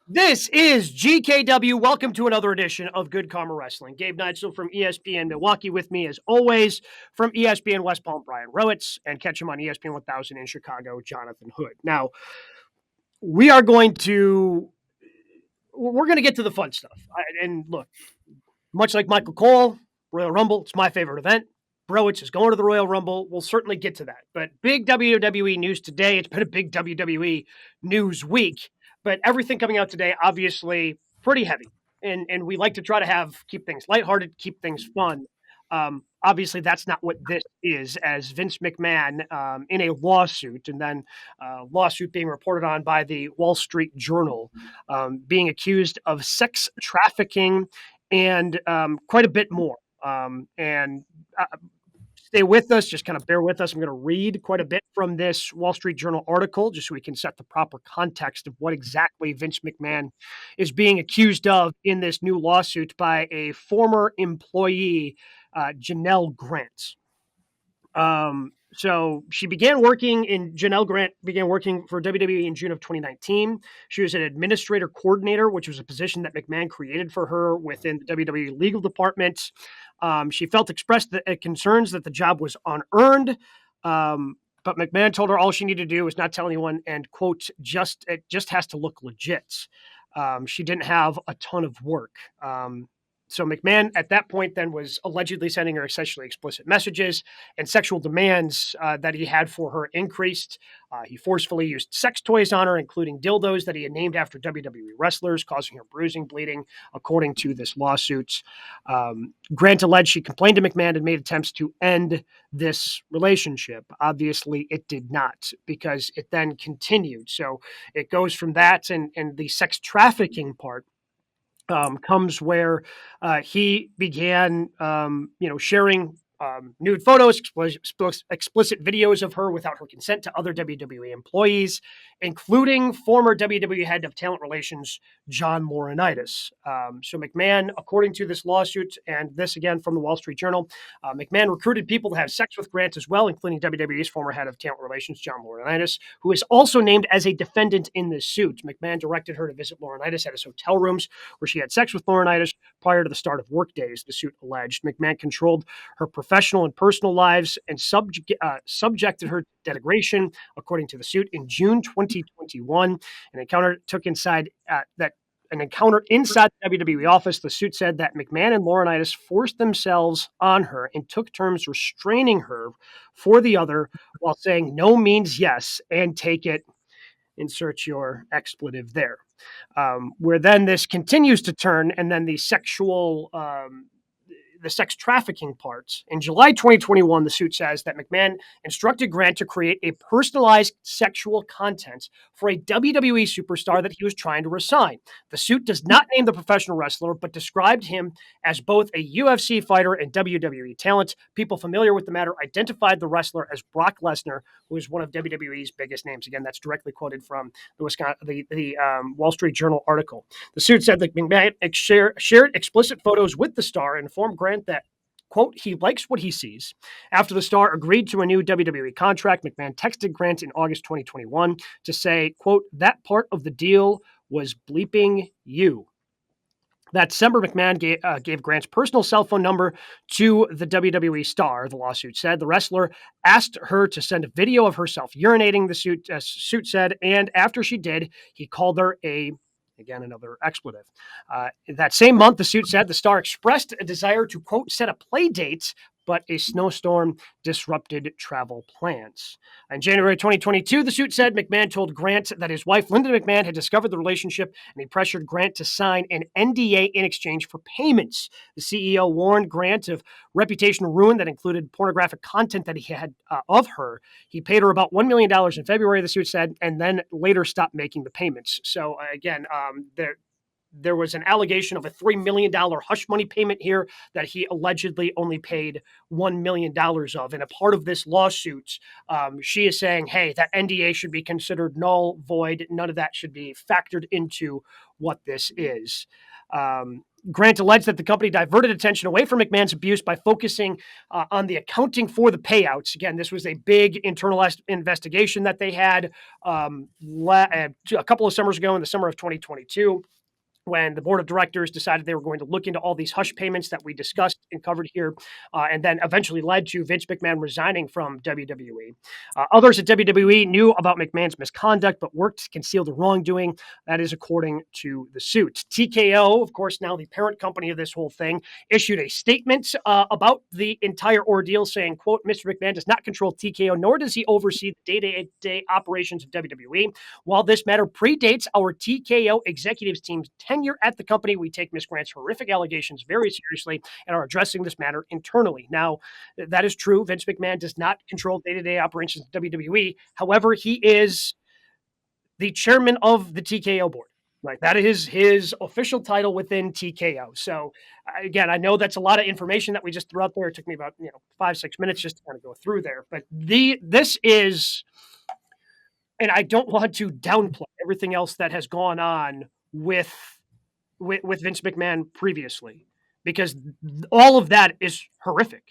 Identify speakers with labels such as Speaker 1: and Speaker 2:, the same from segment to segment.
Speaker 1: This is GKW. Welcome to another edition of Good Karma Wrestling. Gabe Neitzel from ESPN Milwaukee with me, as always, from ESPN West Palm, Brian Rowitz, and catch him on ESPN 1000 in Chicago, Jonathan Hood. Now, we are going to we're going to get to the fun stuff. And look, much like Michael Cole, Royal Rumble, it's my favorite event. Browitz is going to the Royal Rumble. We'll certainly get to that. But big WWE news today. It's been a big WWE news week. But everything coming out today, obviously, pretty heavy. And we like to try to keep things lighthearted, keep things fun. Obviously, that's not what this is, as Vince McMahon in a lawsuit, and then lawsuit being reported on by the Wall Street Journal, being accused of sex trafficking and quite a bit more. And stay with us, just kind of bear with us. I'm going to read quite a bit from this Wall Street Journal article just so we can set the proper context of what exactly Vince McMahon is being accused of in this new lawsuit by a former employee, Janelle Grant. So Janelle Grant began working for WWE in June of 2019. She was an administrator coordinator, which was a position that McMahon created for her within the WWE legal department. She expressed concerns that the job was unearned. But McMahon told her all she needed to do was not tell anyone, and quote, it just has to look legit. She didn't have a ton of work. So McMahon at that point then was allegedly sending her sexually explicit messages, and sexual demands that he had for her increased. He forcefully used sex toys on her, including dildos that he had named after WWE wrestlers, causing her bruising, bleeding, according to this lawsuit. Grant alleged she complained to McMahon and made attempts to end this relationship. Obviously, it did not, because it then continued. So it goes from that and the sex trafficking part comes where he began, sharing nude photos, explicit videos of her without her consent to other WWE employees, including former WWE head of talent relations, John Laurinaitis. So McMahon, according to this lawsuit, and this again from the Wall Street Journal, McMahon recruited people to have sex with Grant as well, including WWE's former head of talent relations, John Laurinaitis, who is also named as a defendant in this suit. McMahon directed her to visit Laurinaitis at his hotel rooms, where she had sex with Laurinaitis prior to the start of work days, the suit alleged. McMahon controlled her professional and personal lives and subjected her to denigration, according to the suit. In June 2021, an encounter inside the WWE office. The suit said that McMahon and Laurinaitis forced themselves on her and took turns restraining her for the other, while saying no means yes and take it. Insert your expletive there. Where then this continues to turn, and then the sex trafficking parts. In July 2021, the suit says that McMahon instructed Grant to create a personalized sexual content for a WWE superstar that he was trying to resign. The suit does not name the professional wrestler, but described him as both a UFC fighter and WWE talent. People familiar with the matter identified the wrestler as Brock Lesnar, who is one of WWE's biggest names. Again, that's directly quoted from the Wall Street Journal article. The suit said that McMahon shared explicit photos with the star and informed Grant that, quote, he likes what he sees. After the star agreed to a new WWE contract, McMahon texted Grant in August 2021 to say, quote, that part of the deal was bleeping you. That December, McMahon gave Grant's personal cell phone number to the WWE star, the lawsuit said. The wrestler asked her to send a video of herself urinating, the suit said, and after she did, he called her again, another expletive. That same month, the suit said the star expressed a desire to, quote, set a play date, but a snowstorm disrupted travel plans. In January 2022, the suit said McMahon told Grant that his wife, Linda McMahon, had discovered the relationship, and he pressured Grant to sign an NDA in exchange for payments. The CEO warned Grant of reputational ruin that included pornographic content that he had of her. He paid her about $1 million in February, the suit said, and then later stopped making the payments. So again, there was an allegation of a $3 million hush money payment here that he allegedly only paid $1 million of. And a part of this lawsuit, she is saying, hey, that NDA should be considered null, void. None of that should be factored into what this is. Grant alleged that the company diverted attention away from McMahon's abuse by focusing on the accounting for the payouts. Again, this was a big internal investigation that they had a couple of summers ago in the summer of 2022, when the board of directors decided they were going to look into all these hush payments that we discussed and covered here, and then eventually led to Vince McMahon resigning from WWE. Others at WWE knew about McMahon's misconduct, but worked to conceal the wrongdoing. That is according to the suit. TKO, of course, now the parent company of this whole thing, issued a statement about the entire ordeal saying, quote, Mr. McMahon does not control TKO, nor does he oversee the day-to-day operations of WWE. While this matter predates our TKO executives team's tenure at the company, we take Ms. Grant's horrific allegations very seriously and are addressing this matter internally. Now, that is true. Vince McMahon does not control day-to-day operations of WWE. However, he is the chairman of the TKO board. Right. That is his official title within TKO. So again, I know that's a lot of information that we just threw out there. It took me about 5-6 minutes just to kind of go through there. But this is, and I don't want to downplay everything else that has gone on with Vince McMahon previously, because all of that is horrific.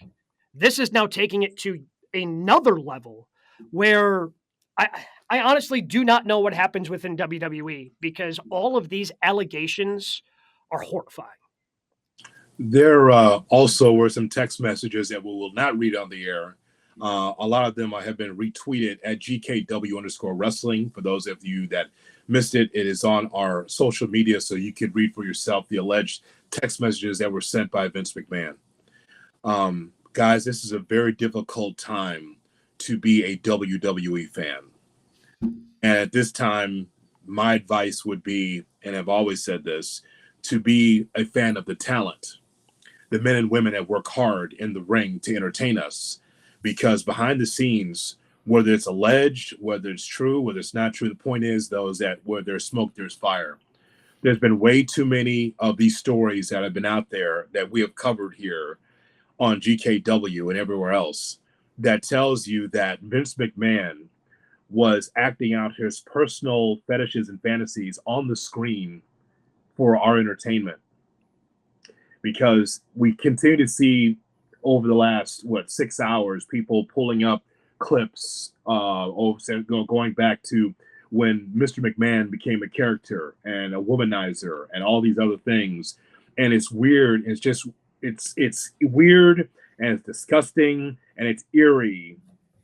Speaker 1: This is now taking it to another level where I honestly do not know what happens within WWE, because all of these allegations are horrifying.
Speaker 2: There also were some text messages that we will not read on the air. A lot of them have been retweeted at GKW_wrestling. For those of you that missed it, it is on our social media, so you can read for yourself the alleged text messages that were sent by Vince McMahon. Guys, this is a very difficult time to be a WWE fan. And at this time, my advice would be, and I've always said this, to be a fan of the talent, the men and women that work hard in the ring to entertain us. Because behind the scenes, whether it's alleged, whether it's true, whether it's not true, the point is, though, is that where there's smoke, there's fire. There's been way too many of these stories that have been out there that we have covered here on GKW and everywhere else that tells you that Vince McMahon was acting out his personal fetishes and fantasies on the screen for our entertainment. Because we continue to see over the last, 6 hours, people pulling up clips going back to when Mr. McMahon became a character and a womanizer and all these other things. And it's weird. It's weird, and it's disgusting, and it's eerie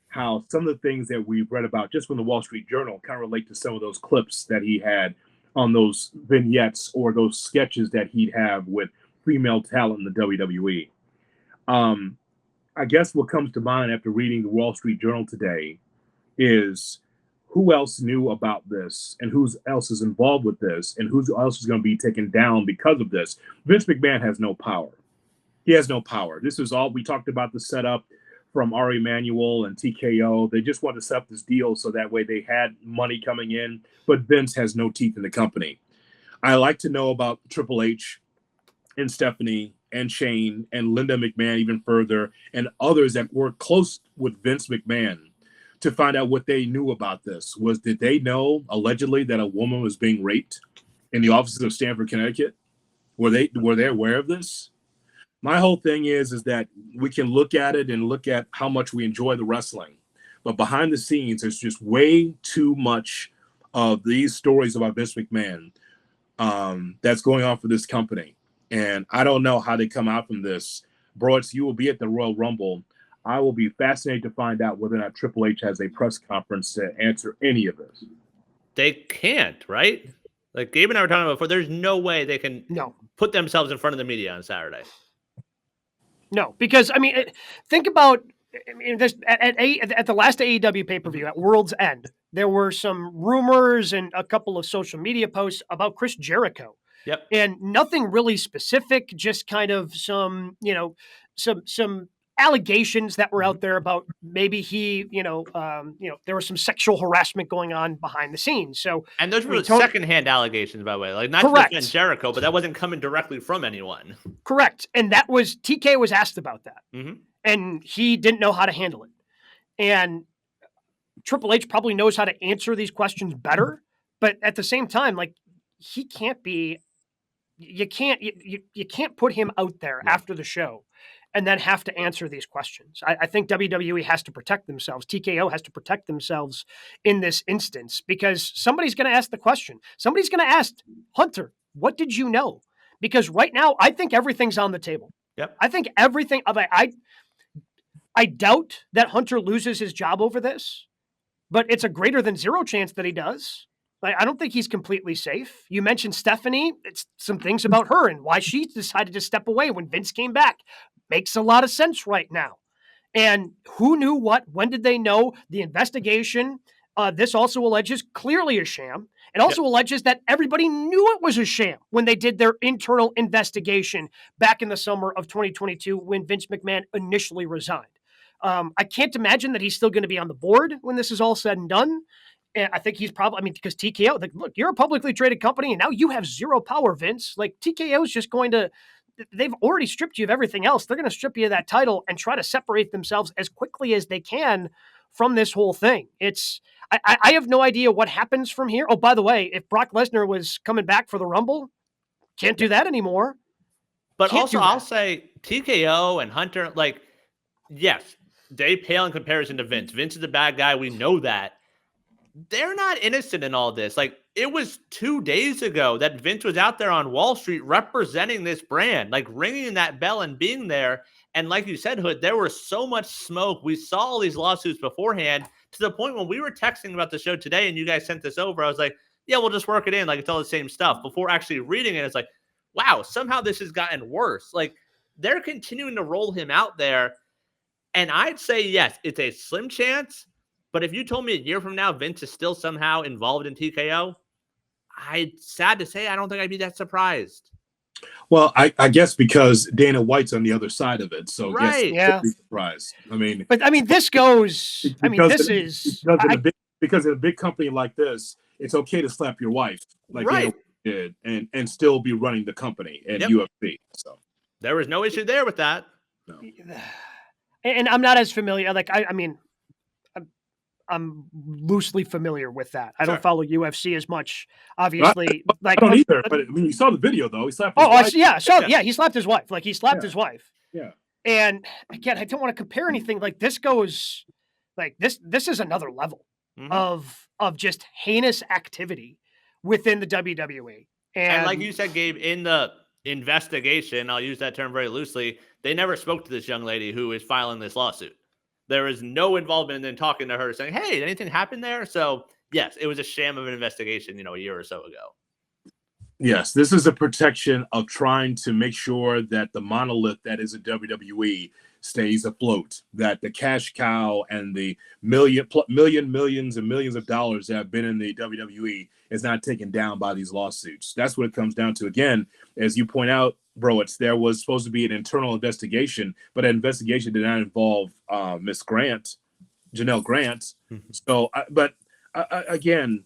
Speaker 2: how some of the things that we've read about just from the Wall Street Journal kind of relate to some of those clips that he had on those vignettes or those sketches that he'd have with female talent in the WWE. I guess what comes to mind after reading the Wall Street Journal today is who else knew about this and who else is involved with this and who else is going to be taken down because of this. Vince McMahon has no power. He has no power. This is all we talked about, the setup from Ari Emanuel and TKO. They just wanted to set up this deal so that way they had money coming in, but Vince has no teeth in the company. I like to know about Triple H and Stephanie and Shane and Linda McMahon even further, and others that were close with Vince McMahon to find out what they knew about this. Did they know allegedly that a woman was being raped in the offices of Stamford, Connecticut? Were they aware of this? My whole thing is that we can look at it and look at how much we enjoy the wrestling, but behind the scenes, there's just way too much of these stories about Vince McMahon that's going on for this company. And I don't know how they come out from this. Broads, you will be at the Royal Rumble. I will be fascinated to find out whether or not Triple H has a press conference to answer any of this.
Speaker 3: They can't, right? Like Gabe and I were talking about before, there's no way they can put themselves in front of the media on Saturday.
Speaker 1: No, because, think about this, at the last AEW pay-per-view, at World's End, there were some rumors and a couple of social media posts about Chris Jericho.
Speaker 3: Yep.
Speaker 1: And nothing really specific, just kind of some allegations that were out there about maybe he, there was some sexual harassment going on behind the scenes. So,
Speaker 3: and those were secondhand allegations, by the way, like not to defend Jericho, but that wasn't coming directly from anyone.
Speaker 1: Correct. And that was, TK was asked about that, and he didn't know how to handle it. And Triple H probably knows how to answer these questions better, but at the same time, like, he can't be you can't put him out there after the show and then have to answer these questions. I think WWE has to protect themselves. TKO has to protect themselves in this instance because somebody's going to ask the question. Somebody's going to ask Hunter, what did you know? Because right now, I think everything's on the table.
Speaker 3: Yep.
Speaker 1: I think everything. I doubt that Hunter loses his job over this, but it's a greater than zero chance that he does. I don't think he's completely safe. You mentioned Stephanie. It's some things about her and why she decided to step away when Vince came back. Makes a lot of sense right now. And who knew what? When did they know? The investigation. This also alleges clearly a sham. It also alleges that everybody knew it was a sham when they did their internal investigation back in the summer of 2022 when Vince McMahon initially resigned. I can't imagine that he's still going to be on the board when this is all said and done. And I think he's probably, because TKO, look, you're a publicly traded company and now you have zero power, Vince. Like TKO is just going to, they've already stripped you of everything else. They're going to strip you of that title and try to separate themselves as quickly as they can from this whole thing. I have no idea what happens from here. Oh, by the way, if Brock Lesnar was coming back for the Rumble, can't do that anymore.
Speaker 3: But also, I'll say TKO and Hunter, yes, they pale in comparison to Vince. Vince is the bad guy. We know that. They're not innocent in all this. It was 2 days ago that Vince was out there on Wall Street representing this brand, ringing that bell and being there. And like you said, Hood, there was so much smoke. We saw all these lawsuits beforehand to the point when we were texting about the show today and you guys sent this over, I was like, yeah, we'll just work it in. It's all the same stuff. Before actually reading it, it's like, wow, somehow this has gotten worse. They're continuing to roll him out there. And I'd say, yes, it's a slim chance. But if you told me a year from now, Vince is still somehow involved in TKO, sad to say, I don't think I'd be that surprised.
Speaker 2: Well, I guess because Dana White's on the other side of it. So
Speaker 1: right.
Speaker 2: yes, I'd be surprised.
Speaker 1: This goes,
Speaker 2: because in a big company like this, it's okay to slap your wife like Dana did and still be running the company and UFC. So
Speaker 3: there was no issue there with that.
Speaker 2: No.
Speaker 1: And I'm not as familiar. I'm loosely familiar with that. I don't follow UFC as much, obviously.
Speaker 2: I don't either. But you saw the video though. He slapped his wife.
Speaker 1: He slapped his wife. He slapped his wife.
Speaker 2: Yeah.
Speaker 1: And again, I don't want to compare anything. This goes this is another level of just heinous activity within the WWE.
Speaker 3: And like you said, Gabe, in the investigation, I'll use that term very loosely, they never spoke to this young lady who is filing this lawsuit. There is no involvement in talking to her saying, hey, did anything happen there? So, yes, it was a sham of an investigation, a year or so ago.
Speaker 2: Yes, this is a protection of trying to make sure that the monolith that is a WWE stays afloat, that the cash cow and the millions and millions of dollars that have been in the WWE is not taken down by these lawsuits. That's what it comes down to. Again, as you point out, there was supposed to be an internal investigation, but that investigation did not involve Miss Grant, Janelle Grant. So, again,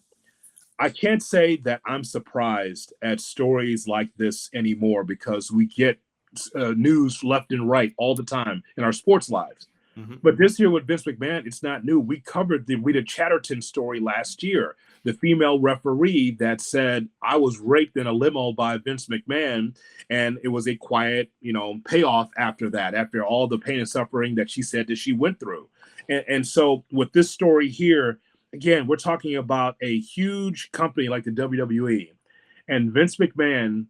Speaker 2: I can't say that I'm surprised at stories like this anymore because we get news left and right all the time in our sports lives. But this year with Vince McMahon, it's not new. We covered the Rita Chatterton story last year, the female referee that said, I was raped in a limo by Vince McMahon. And it was a quiet, payoff after that, after all the pain and suffering that she said that she went through. And so with this story here, again, we're talking about a huge company like the WWE. And Vince McMahon,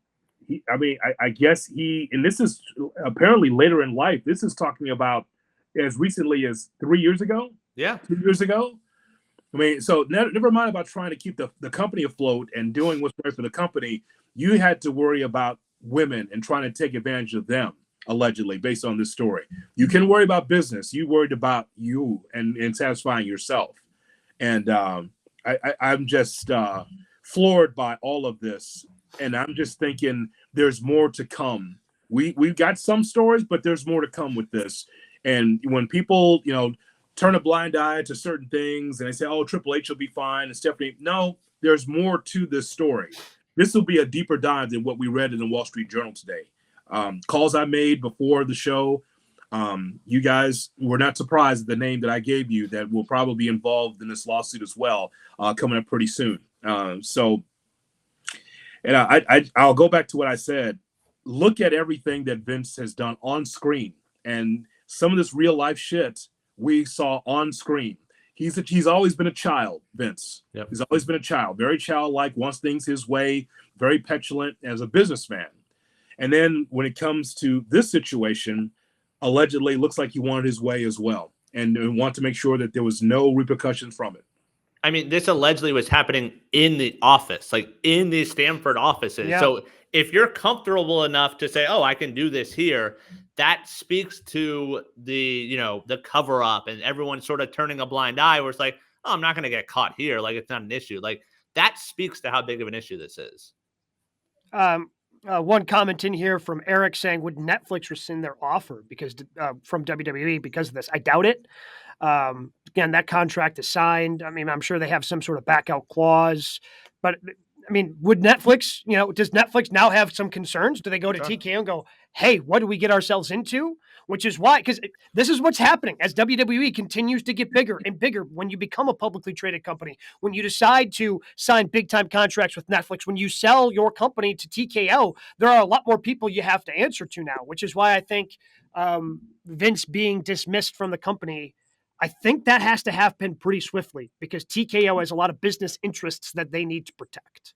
Speaker 2: I guess and this is apparently later in life, this is talking about as recently as 3 years ago.
Speaker 3: Yeah.
Speaker 2: 2 years ago. So never mind about trying to keep the company afloat and doing what's right for the company. You had to worry about women and trying to take advantage of them, allegedly, based on this story. You can worry about business. You worried about you and satisfying yourself. And I'm just floored by all of this. And I'm just thinking there's more to come. We've got some stories, but there's more to come with this. And when people, turn a blind eye to certain things and they say, oh, Triple H will be fine and Stephanie, no, there's more to this story. This will be a deeper dive than what we read in the Wall Street Journal today. Calls I made before the show, you guys were not surprised at the name that I gave you that will probably be involved in this lawsuit as well, coming up pretty soon. So And I'll go back to what I said. Look at everything that Vince has done on screen, and some of this real life shit we saw on screen. He's always been a child, Vince.
Speaker 3: Yep.
Speaker 2: He's always been a child, very childlike, wants things his way, very petulant as a businessman. And then when it comes to this situation, allegedly looks like he wanted his way as well, and want to make sure that there was no repercussions from it.
Speaker 3: I mean, this allegedly was happening in the office, like in the Stanford offices.
Speaker 1: Yeah.
Speaker 3: So if you're comfortable enough to say, oh, I can do this here, that speaks to the cover up and everyone sort of turning a blind eye where it's like, oh, I'm not going to get caught here. Like, it's not an issue. Like, that speaks to how big of an issue this is.
Speaker 1: One comment in here from Eric saying, would Netflix rescind their offer from WWE because of this? I doubt it. Again, that contract is signed. I mean, I'm sure they have some sort of back out clause, but I mean, would Netflix, does Netflix now have some concerns? Do they go to TKO and go, hey, what do we get ourselves into? Which is why, because this is what's happening as WWE continues to get bigger and bigger. When you become a publicly traded company, when you decide to sign big time contracts with Netflix, when you sell your company to TKO, there are a lot more people you have to answer to now, which is why I think Vince being dismissed from the company, I think that has to happen pretty swiftly because TKO has a lot of business interests that they need to protect.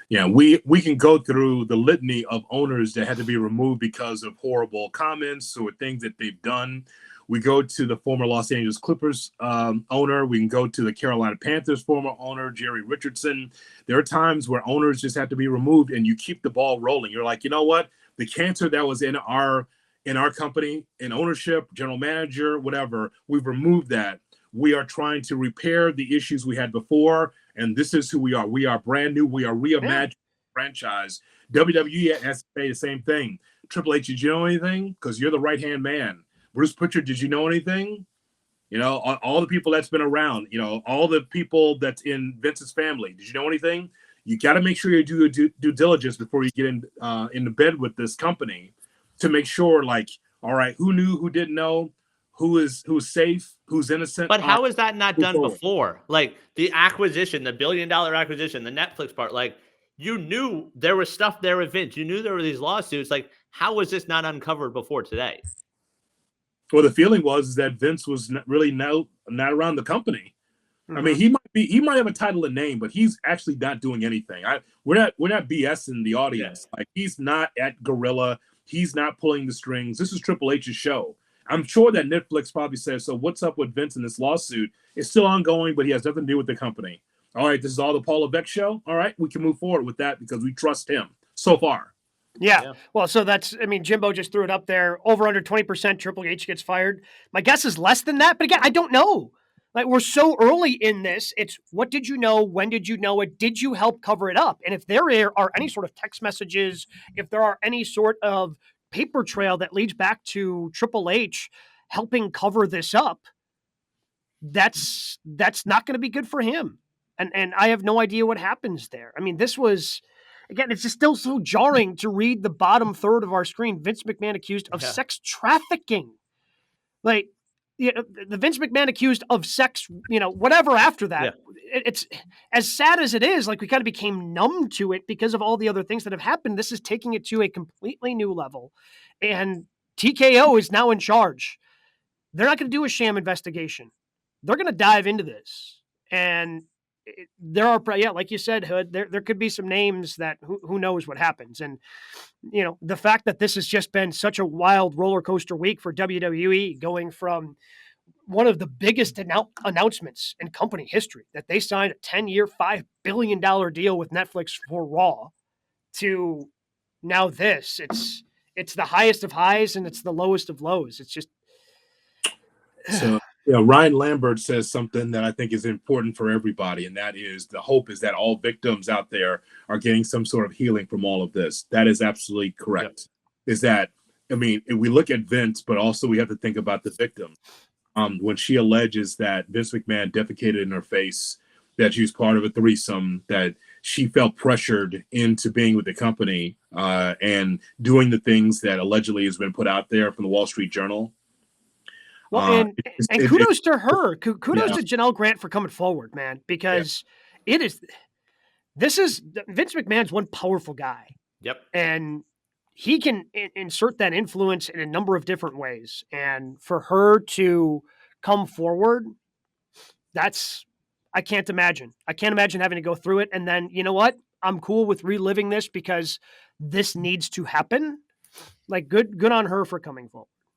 Speaker 2: Yeah, we can go through the litany of owners that had to be removed because of horrible comments or things that they've done. We go to the former Los Angeles Clippers owner. We can go to the Carolina Panthers former owner, Jerry Richardson. There are times where owners just have to be removed and you keep the ball rolling. You're like, you know what? The cancer that was in our company, in ownership, general manager, whatever, we've removed that. We are trying to repair the issues we had before, and this is who we are. We are brand new. We are reimagined franchise. WWE has to say the same thing. Triple H, did you know anything? Because you're the right-hand man. Bruce Pritchard, did you know anything? All the people that's been around, all the people that's in Vince's family. Did you know anything? You got to make sure you do due diligence before you get into bed with this company to make sure, like, all right, who knew, who didn't know, who's safe, who's innocent.
Speaker 3: But how is that not done before? Like the acquisition, the $1 billion acquisition, the Netflix part, like you knew there was stuff there with Vince. You knew there were these lawsuits. Like, how was this not uncovered before today?
Speaker 2: Well, the feeling was that Vince was not around the company. Mm-hmm. I mean, he might have a title and name, but he's actually not doing anything. We're not BSing the audience. Yeah. Like, he's not at Gorilla. He's not pulling the strings. This is Triple H's show. I'm sure that Netflix probably says, so what's up with Vince in this lawsuit? It's still ongoing, but he has nothing to do with the company. All right, this is all the Paul Levesque show. All right, we can move forward with that because we trust him so far.
Speaker 1: Yeah. Well, so Jimbo just threw it up there. Over under 20% Triple H gets fired. My guess is less than that, but again, I don't know. Like, we're so early in this. It's what did you know? When did you know it? Did you help cover it up? And if there are any sort of text messages, if there are any sort of paper trail that leads back to Triple H helping cover this up, that's not going to be good for him. And I have no idea what happens there. I mean, this was, again, it's just still so jarring to read the bottom third of our screen. Vince McMahon accused of sex trafficking. Like, the Vince McMahon accused of sex, whatever after that. Yeah. It's as sad as it is, like, we kind of became numb to it because of all the other things that have happened. This is taking it to a completely new level. And TKO is now in charge. They're not going to do a sham investigation. They're going to dive into this. And there are, like you said, Hood, there could be some names that who knows what happens. And, the fact that this has just been such a wild roller coaster week for WWE, going from one of the biggest announcements in company history, that they signed a 10-year, $5 billion deal with Netflix for Raw, to now this. It's the highest of highs and it's the lowest of lows. It's just...
Speaker 2: So, Ryan Lambert says something that I think is important for everybody, and that is the hope is that all victims out there are getting some sort of healing from all of this. That is absolutely correct. Yep. Is that, I mean, we look at Vince, but also we have to think about the victim. When she alleges that Vince McMahon defecated in her face, that she was part of a threesome, that she felt pressured into being with the company and doing the things that allegedly has been put out there from the Wall Street Journal.
Speaker 1: Well, and kudos to her. Kudos to Janelle Grant for coming forward, man, because it is Vince McMahon's one powerful guy.
Speaker 3: Yep.
Speaker 1: And he can insert that influence in a number of different ways. And for her to come forward, I can't imagine. I can't imagine having to go through it. And then, you know what? I'm cool with reliving this because this needs to happen. Like, good on her for coming forward.